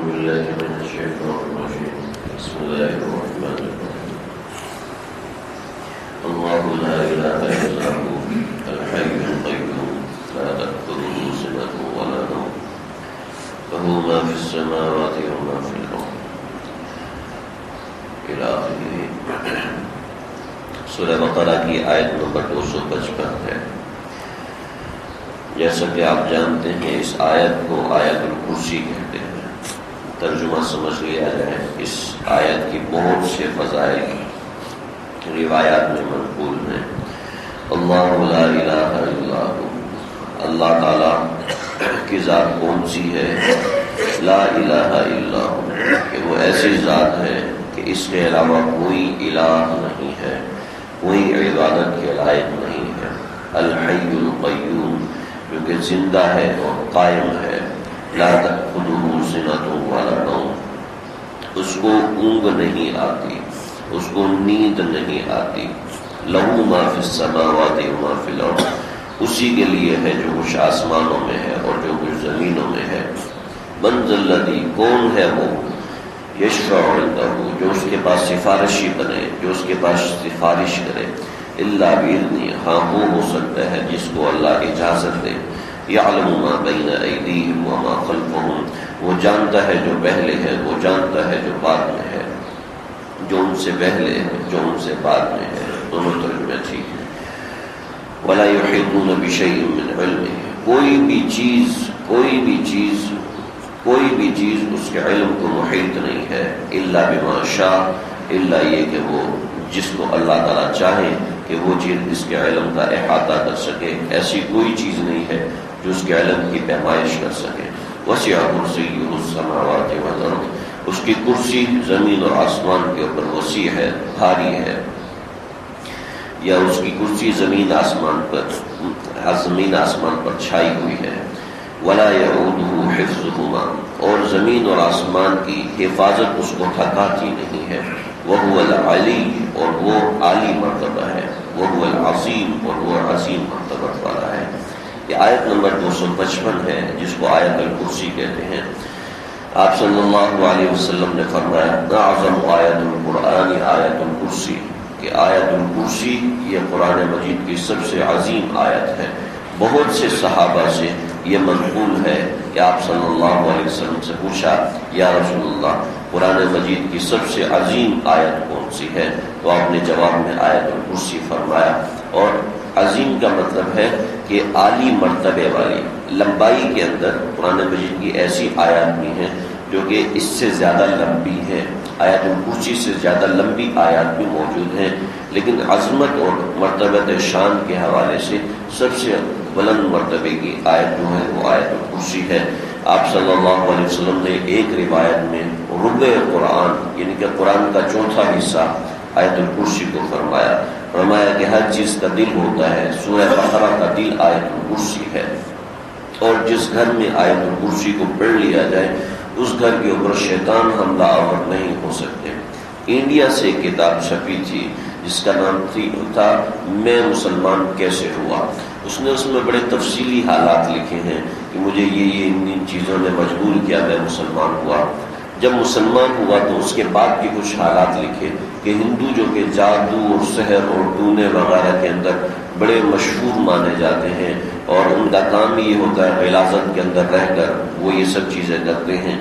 بالله من الشيطان الرجيم. بسم الله الرحمن الرحيم. الله لا إله إلا هو الحي القيوم لا تأخذه سنة ولا نوم له ما في السماوات وما في الأرض إلى آخره. سورہ بقرہ کی آیت نمبر 255 ہے. جیسا کہ آپ جانتے ہیں اس آیت کو آیت الکرسی کہتے ہیں. ترجمہ سمجھ لیا جائے. اس آیت کی بہت سے فضائل روایات میں منقول ہیں. اللہ لا الہ الا ہو، اللہ تعالی کی ذات کون سی ہے؟ لا الہ الا ہو، کہ وہ ایسی ذات ہے کہ اس کے علاوہ کوئی الہ نہیں ہے، کوئی عبادت کے لائق نہیں ہے. الحی القیوم، جو کہ زندہ ہے اور قائم ہے. لا تأخذہ سنۃ ولا نوم، اس کو اونگ نہیں آتی، اس کو نیند نہیں آتی. لہ ما فی السماوات وما فی الارض، اسی کے لیے ہے جو کچھ آسمانوں میں ہے اور جو کچھ زمینوں میں ہے. من ذا الذی، کون ہے وہ؟ یشفع عندہ، جو اس کے پاس سفارشی بنے، جو اس کے پاس سفارش کرے. الا باذنہ، ہاں وہ ہو سکتا ہے جس کو اللہ اجازت دے. یعلم ما بین ایدیہم وما خلفہم، وہ جانتا ہے جو پہلے ہے، وہ جانتا ہے جو بعد میں ہے. جو ان سے پہلے ہے، جو ان سے بعد میں ہے، دونوں ترجمے ٹھیک ہیں. ولا یحیطون بشیء من علمہ، کوئی بھی چیز اس کے علم کو محیط نہیں ہے. الا بما شاء، الا یہ کہ وہ جس کو اللہ تعالیٰ چاہے کہ وہ چیز اس کے علم کا احاطہ کر سکے. ایسی کوئی چیز نہیں ہے جو اس کے علم کی پیمائش کر سکے. وسع کرسیہ السماوات والارض، اس کی کرسی زمین اور آسمان کے اوپر وسیع ہے، بھاری ہے. یا اس کی کرسی زمین آسمان پر چھائی ہوئی ہے. ولا یعودہ حفظہما، اور زمین اور آسمان کی حفاظت اس کو تھکاتی نہیں ہے. وہو العلی، اور وہ عالی مرتبہ ہے. وہو العظیم، اور وہ عظیم مرتبہ والا ہے. یہ آیت نمبر 255 ہے جس کو آیت الکرسی کہتے ہیں. آپ صلی اللہ علیہ وسلم نے فرمایا اعظم آیت القرآن آیت الکرسی، کہ آیت الکرسی یہ قرآن مجید کی سب سے عظیم آیت ہے. بہت سے صحابہ سے یہ منقول ہے کہ آپ صلی اللہ علیہ وسلم سے پوچھا یا رسول اللہ قرآن مجید کی سب سے عظیم آیت کون سی ہے؟ تو آپ نے جواب میں آیت الکرسی فرمایا. اور عظیم کا مطلب ہے کہ عالی مرتبے والی. لمبائی کے اندر قرآن مجید کی ایسی آیات بھی ہیں جو کہ اس سے زیادہ لمبی ہے، آیت الکرسی سے زیادہ لمبی آیات بھی موجود ہیں. لیکن عظمت اور مرتبت شان کے حوالے سے سب سے بلند مرتبے کی آیت جو ہے وہ آیت الکرسی ہے. آپ صلی اللہ علیہ وسلم نے ایک روایت میں ربع قرآن، یعنی کہ قرآن کا چوتھا حصہ آیت الکرسی کو فرمایا کہ ہر چیز کا دل ہوتا ہے، سورہ بقرہ کا دل آیت الکرسی ہے. اور جس گھر میں آیت الکرسی کو پڑھ لیا جائے اس گھر کے اوپر شیطان حملہ آور نہیں ہو سکتے. انڈیا سے ایک کتاب چھپی تھی جس کا نام تھا میں مسلمان کیسے ہوا. اس میں بڑے تفصیلی حالات لکھے ہیں کہ مجھے یہ ان چیزوں نے مجبور کیا، میں مسلمان ہوا. جب مسلمان ہوا تو اس کے بعد کے کچھ حالات لکھے کہ ہندو جو کہ جادو اور سحر اور ٹونے وغیرہ کے اندر بڑے مشہور مانے جاتے ہیں اور ان کا کام یہ ہوتا ہے غلاظت کے اندر رہ کر وہ یہ سب چیزیں کرتے ہیں.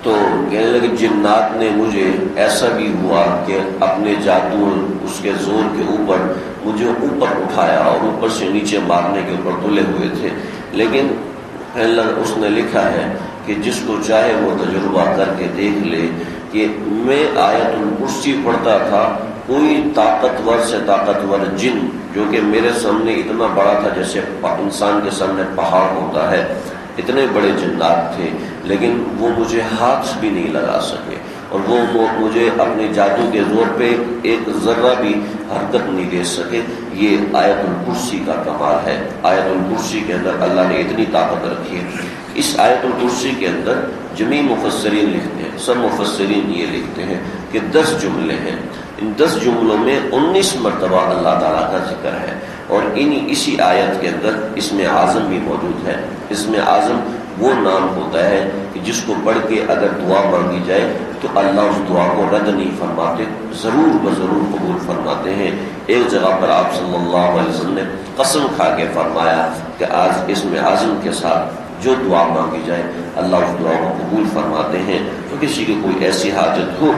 تو کہنے لگے جنات نے مجھے ایسا بھی ہوا کہ اپنے جادو اس کے زور کے اوپر مجھے اوپر اٹھایا اور اوپر سے نیچے مارنے کے اوپر تلے ہوئے تھے. لیکن اس نے لکھا ہے کہ جس کو چاہے وہ تجربہ کر کے دیکھ لے کہ میں آیت الکرسی پڑھتا تھا، کوئی طاقتور سے طاقتور جن جو کہ میرے سامنے اتنا بڑا تھا جیسے انسان کے سامنے پہاڑ ہوتا ہے، اتنے بڑے جنات تھے، لیکن وہ مجھے ہاتھ بھی نہیں لگا سکے اور وہ مجھے اپنے جادو کے زور پہ ایک ذرہ بھی حرکت نہیں دے سکے. یہ آیت الکرسی کا کمال ہے. آیت الکرسی کے اندر اللہ نے اتنی طاقت رکھی ہے. اس آیت الکرسی کے اندر جمیع مفسرین لکھتے ہیں، سب مفسرین یہ لکھتے ہیں کہ 10 جملے ہیں. ان 10 جملوں میں 19 مرتبہ اللہ تعالیٰ کا ذکر ہے. اور اسی آیت کے اندر اسم اعظم بھی موجود ہے. اسم اعظم وہ نام ہوتا ہے کہ جس کو پڑھ کے اگر دعا مانگی جائے تو اللہ اس دعا کو رد نہیں فرماتے، ضرور بضرور قبول فرماتے ہیں۔ ایک جگہ پر آپ صلی اللہ علیہ وسلم نے قسم کھا کے فرمایا کہ آج اس میں عزم کے ساتھ جو دعا مانگی جائے اللہ اس دعا کو قبول فرماتے ہیں۔ تو کسی کی کوئی ایسی حاجت ہو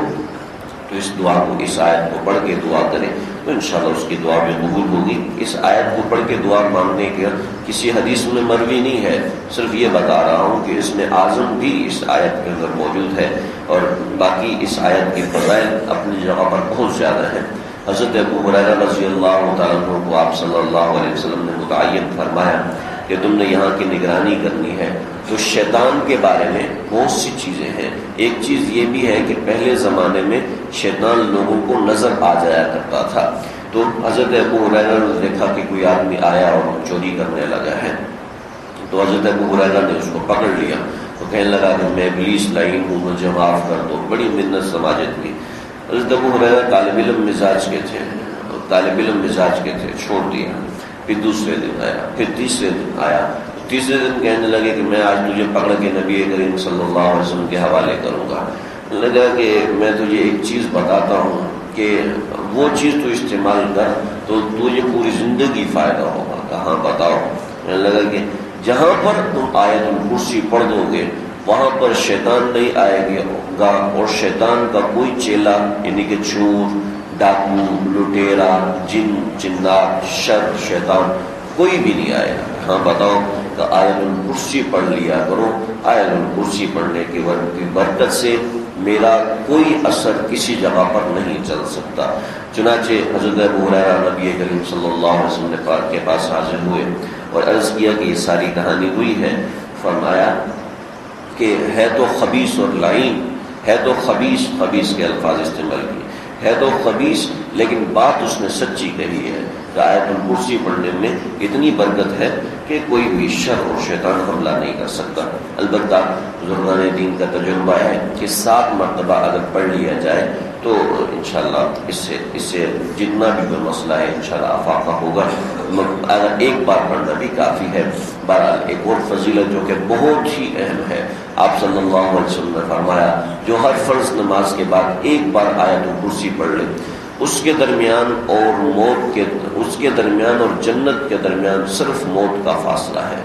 تو اس دعا کو، اس آیت کو پڑھ کے دعا کرے تو انشاءاللہ اس کی دعا بھی قبول ہوگی۔ اس آیت کو پڑھ کے دعا مانگنے کے کسی حدیث میں مروی نہیں ہے، صرف یہ بتا رہا ہوں کہ اس میں اعظم بھی اس آیت کے اندر موجود ہے، اور باقی اس آیت کے فضائل اپنی جگہ پر بہت زیادہ ہیں۔ حضرت ابو ہریرہ رضی اللہ تعالیٰ عنہ کو آپ صلی اللہ علیہ وسلم نے متعین فرمایا کہ تم نے یہاں کی نگرانی کرنی ہے تو شیطان کے بارے میں بہت سی چیزیں ہیں۔ ایک چیز یہ بھی ہے کہ پہلے زمانے میں شیطان لوگوں کو نظر آ جایا کرتا تھا، تو حضرت ابو ہریرہ نے دیکھا کہ کوئی آدمی آیا اور چوری کرنے لگا ہے، تو حضرت ابو ہریرہ نے اس کو پکڑ لیا، تو کہنے لگا کہ میں ابلیس لعین ہوں، مجھے معاف کر دو، بڑی منت سماجت کی۔ حضرت ابو ہریرہ طالب علم مزاج کے تھے، چھوڑ دیا۔ پھر دوسرے دن آیا، پھر تیسرے دن آیا، تیسرے دن کہنے لگے کہ میں آج تجھے پکڑ کے نبی کریم صلی اللہ علیہ وسلم کے حوالے کروں گا۔ لگا کہ میں تجھے ایک چیز بتاتا ہوں کہ وہ چیز تو استعمال کر تو تجھے پوری زندگی فائدہ ہوگا۔ کہاں بتاؤ؟ کہنے لگا کہ جہاں پر تم آیت الکرسی پڑھ دو گے وہاں پر شیطان نہیں آئے گا، اور شیطان کا کوئی چیلا یعنی کہ چور، ڈاکو، لٹیرا، جن، جنات، شر، شیطان کوئی بھی نہیں آئے گا۔ ہاں بتاؤ کہ آیت الکرسی پڑھ لیا کرو، آیت الکرسی پڑھنے کی برکت سے میرا کوئی اثر کسی جگہ پر نہیں چل سکتا۔ چنانچہ حضرت ابو ہریرہ نبی کریم صلی اللہ علیہ وسلم کے پاس حاضر ہوئے اور عرض کیا کہ یہ ساری کہانی ہوئی ہے۔ فرمایا کہ ہے تو خبیث اور لعین، ہے تو خبیث کے الفاظ استعمال کیے، ہے تو خبیث لیکن بات اس نے سچی کہی ہے کہ آیت الکرسی پڑھنے میں اتنی برکت ہے کہ کوئی بھی شر اور شیطان حملہ نہیں کر سکتا۔ البتہ بزرگان دین کا تجربہ ہے کہ 7 مرتبہ اگر پڑھ لیا جائے تو انشاءاللہ اس سے جتنا بھی کوئی مسئلہ ہے انشاءاللہ افاقہ ہوگا، اگر ایک بار پڑھنا بھی کافی ہے۔ بہرحال ایک اور فضیلت جو کہ بہت ہی اہم ہے، آپ صلی اللہ علیہ وسلم نے فرمایا جو ہر فرض نماز کے بعد ایک بار آیت الکرسی پڑھ لے اس کے درمیان اور جنت کے درمیان صرف موت کا فاصلہ ہے،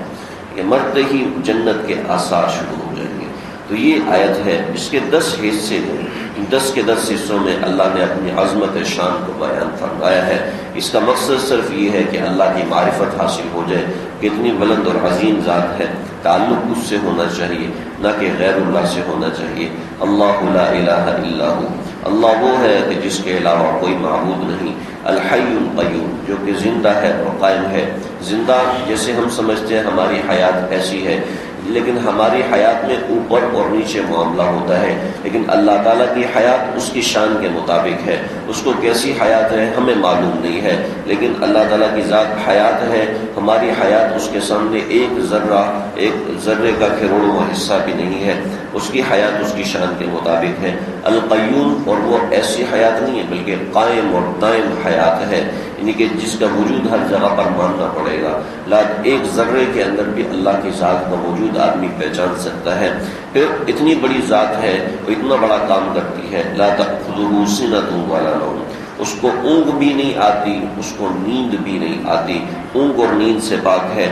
کہ مرتے ہی جنت کے آثار شروع ہو جائیں گے۔ تو یہ آیت ہے، اس کے 10 حصے ہیں، 10 کے 10 حصوں میں اللہ نے اپنی عظمت شان کو بیان فرمایا ہے۔ اس کا مقصد صرف یہ ہے کہ اللہ کی معرفت حاصل ہو جائے، کتنی بلند اور عظیم ذات ہے، تعلق اس سے ہونا چاہیے نہ کہ غیر اللہ سے ہونا چاہیے۔ اللہ لا الہ الا ہو، اللہ وہ ہے کہ جس کے علاوہ کوئی معبود نہیں، الحی القیوم جو کہ زندہ ہے اور قائم ہے۔ زندہ جیسے ہم سمجھتے ہیں ہماری حیات ایسی ہے، لیکن ہماری حیات میں اوپر اور نیچے معاملہ ہوتا ہے، لیکن اللہ تعالیٰ کی حیات اس کی شان کے مطابق ہے۔ اس کو کیسی حیات ہے ہمیں معلوم نہیں ہے، لیکن اللہ تعالیٰ کی ذات حیات ہے۔ ہماری حیات اس کے سامنے ایک ذرے کا کروڑواں حصہ بھی نہیں ہے۔ اس کی حیات اس کی شان کے مطابق ہے۔ القیوم، اور وہ ایسی حیات نہیں ہے بلکہ قائم اور دائم حیات ہے، یعنی کہ جس کا وجود ہر جگہ پر ماننا پڑے گا۔ ایک ذرے کے اندر بھی اللہ کی ذات کا وجود آدمی پہچان سکتا ہے۔ پھر اتنی بڑی ذات ہے، وہ اتنا بڑا کام کرتی ہے، لا تأخذہ سنۃ ولا نوم، اس کو اونگ بھی نہیں آتی، اس کو نیند بھی نہیں آتی، اونگ اور نیند سے پاک ہے۔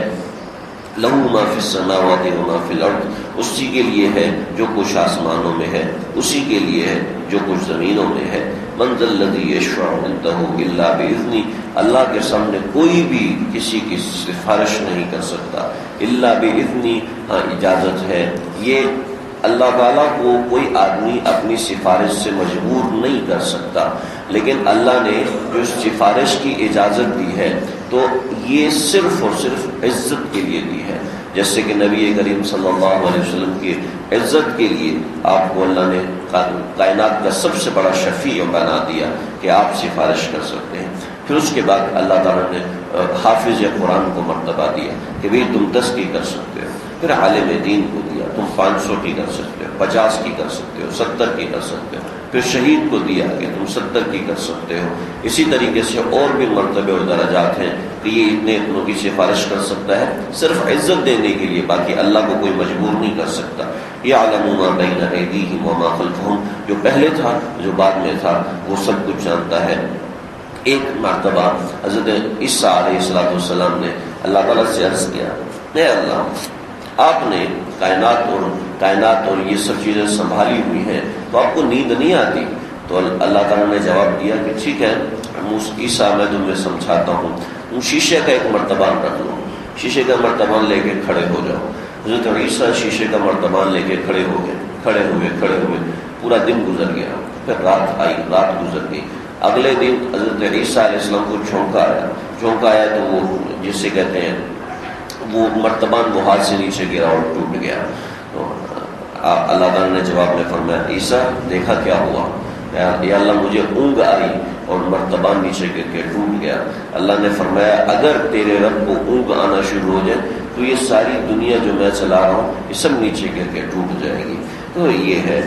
لہ ما فی السماوات و ما فی الارض، اسی کے لیے ہے جو کچھ آسمانوں میں ہے، اسی کے لیے ہے جو کچھ زمینوں میں ہے۔ من ذا الذی یشفع عنده الا باذنہ، اللہ کے سامنے کوئی بھی کسی کی سفارش نہیں کر سکتا الا باذنہ، ہاں اجازت ہے۔ یہ اللہ تعالیٰ کو کوئی آدمی اپنی سفارش سے مجبور نہیں کر سکتا، لیکن اللہ نے جو سفارش کی اجازت دی ہے تو یہ صرف اور صرف عزت کے لیے دی ہے۔ جیسے کہ نبی کریم صلی اللہ علیہ وسلم کی عزت کے لیے آپ کو اللہ نے کائنات کا سب سے بڑا شفیع بنا دیا کہ آپ سفارش کر سکتے ہیں۔ پھر اس کے بعد اللہ تعالیٰ نے حافظ قرآن کو مرتبہ دیا کہ بھئی تم 10 کی کر سکتے ہو، پھر عالم دین کو دیا تم 500 کی کر سکتے ہو، 50 کی کر سکتے ہو، 70 کی کر سکتے ہو۔ پھر شہید کو دیا کہ تم 70 کی کر سکتے ہو. اسی طریقے سے اور بھی مرتبے اور درجات ہیں کہ یہ اتنے اتنوں کی سفارش کر سکتا ہے صرف عزت دینے کے لیے، باقی اللہ کو کوئی مجبور نہیں کر سکتا. یعلم ما بین ایدیہم وما خلفہم، جو پہلے تھا جو بعد میں تھا وہ سب کچھ جانتا ہے. ایک مرتبہ حضرت عیسیٰ علیہ السلام نے اللہ تعالیٰ سے عرض کیا، اے اللہ آپ نے کائنات اور یہ سب چیزیں سنبھالی ہوئی ہیں تو آپ کو نیند نہیں آتی؟ تو اللہ تعالیٰ نے جواب دیا کہ ٹھیک ہے عیسیٰ میں تمہیں سمجھاتا ہوں، شیشے کا ایک مرتبان رکھ لو، شیشے کا مرتبان لے کے کھڑے ہو جاؤ. حضرت عیسیٰ شیشے کا مرتبان لے کے کھڑے ہوئے پورا دن گزر گیا. پھر رات آئی، رات گزر گئی. اگلے دن حضرت عیسیٰ علیہ السلام کو جھونکا آیا تو وہ جسے کہتے ہیں وہ مرتبان وہ ہاتھ سے نیچے گرا اور ٹوٹ گیا. تو اللہ تعالیٰ نے جواب میں فرمایا، عیسیٰ دیکھا کیا ہوا؟ یا اللہ مجھے اونگ آئی اور مرتبان نیچے گر کے ٹوٹ گیا. اللہ نے فرمایا اگر تیرے رب کو اونگ آنا شروع ہو جائے تو یہ ساری دنیا جو میں چلا رہا ہوں یہ سب نیچے گر کے ٹوٹ جائے گی. تو یہ ہے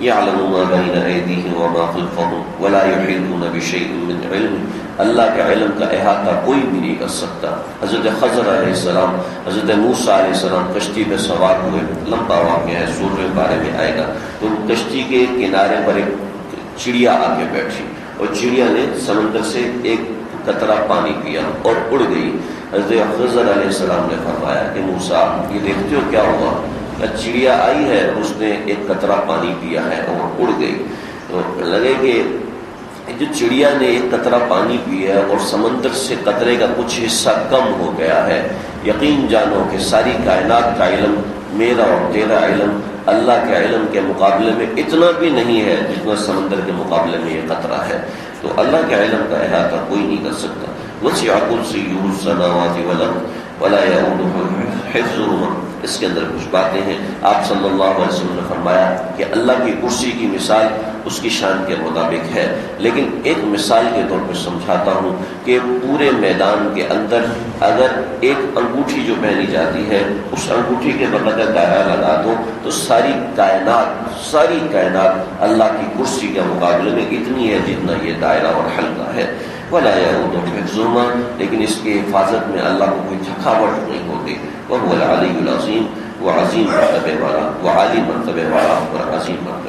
یعلم ما بین ایدیہم وما خلفہم ولا یحیطون بشیء من علم، اللہ کے علم کا احاطہ کوئی بھی نہیں کر سکتا. حضرت خضر علیہ السلام، حضرت موسیٰ علیہ السلام کشتی میں سوار ہوئے، لمبا واقعہ ہے، 16ویں پارے میں آئے گا. تو کشتی کے کنارے پر ایک چڑیا آ کے بیٹھی اور چڑیا نے سمندر سے ایک قطرہ پانی پیا اور اڑ گئی. حضرت خضر علیہ السلام نے فرمایا کہ موسیٰ یہ دیکھتے ہو کیا ہوا؟ چڑیا آئی ہے، اس نے ایک قطرہ پانی پیا ہے اور اڑ گئی. تو لگے کہ جو چڑیا نے ایک قطرہ پانی پیا ہے اور سمندر سے قطرے کا کچھ حصہ کم ہو گیا ہے، یقین جانو کہ ساری کائنات کا علم، میرا اور تیرا علم اللہ کے علم کے مقابلے میں اتنا بھی نہیں ہے جتنا سمندر کے مقابلے میں یہ قطرہ ہے. تو اللہ کے علم کا احاطہ کوئی نہیں کر سکتا. وسع کرسیہ السماوات والارض ولا یؤودہ حفظہما. اس کے اندر کچھ باتیں ہیں. آپ صلی اللہ علیہ وسلم نے فرمایا کہ اللہ کی کرسی کی مثال اس کی شان کے مطابق ہے، لیکن ایک مثال کے طور پہ سمجھاتا ہوں کہ پورے میدان کے اندر اگر ایک انگوٹھی جو پہنی جاتی ہے اس انگوٹھی کے بغیر دائرہ لگا دو تو ساری کائنات اللہ کی کرسی کے مقابلے میں اتنی ہے جتنا یہ دائرہ اور حلقہ ہے. ولا یؤودہ حفظہما، لیکن اس کی حفاظت میں اللہ کو کوئی تھکاوٹ نہیں ہوتی. وهو العلی العظیم، وہ عظیم مرتبے والا، وہ عالی مرتبے والا اور عظیم مرتبے